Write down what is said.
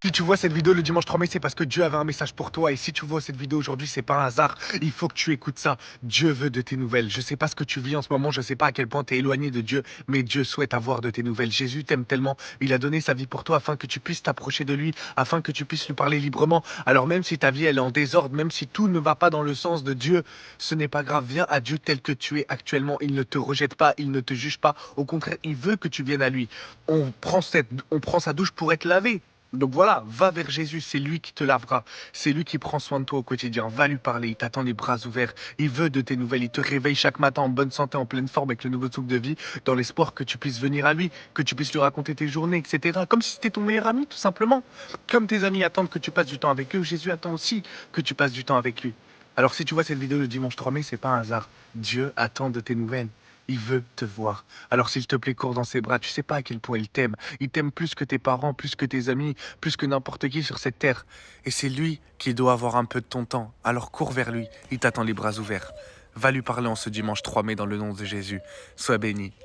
Si tu vois cette vidéo le dimanche 3 mai, c'est parce que Dieu avait un message pour toi. Et si tu vois cette vidéo aujourd'hui, c'est pas un hasard. Il faut que tu écoutes ça. Dieu veut de tes nouvelles. Je sais pas ce que tu vis en ce moment. Je sais pas à quel point tu es éloigné de Dieu. Mais Dieu souhaite avoir de tes nouvelles. Jésus t'aime tellement. Il a donné sa vie pour toi afin que tu puisses t'approcher de lui, afin que tu puisses lui parler librement. Alors même si ta vie, elle est en désordre, même si tout ne va pas dans le sens de Dieu, ce n'est pas grave. Viens à Dieu tel que tu es actuellement. Il ne te rejette pas. Il ne te juge pas. Au contraire, il veut que tu viennes à lui. On prend sa douche pour être lavé. Donc voilà, va vers Jésus, c'est lui qui te lavera, c'est lui qui prend soin de toi au quotidien. Va lui parler, il t'attend les bras ouverts, il veut de tes nouvelles, il te réveille chaque matin en bonne santé, en pleine forme, avec le nouveau souffle de vie, dans l'espoir que tu puisses venir à lui, que tu puisses lui raconter tes journées, etc. Comme si c'était ton meilleur ami, tout simplement. Comme tes amis attendent que tu passes du temps avec eux, Jésus attend aussi que tu passes du temps avec lui. Alors si tu vois cette vidéo le dimanche 3 mai, c'est pas un hasard. Dieu attend de tes nouvelles. Il veut te voir. Alors s'il te plaît, cours dans ses bras. Tu sais pas à quel point il t'aime. Il t'aime plus que tes parents, plus que tes amis, plus que n'importe qui sur cette terre. Et c'est lui qui doit avoir un peu de ton temps. Alors cours vers lui. Il t'attend les bras ouverts. Va lui parler en ce dimanche 3 mai dans le nom de Jésus. Sois béni.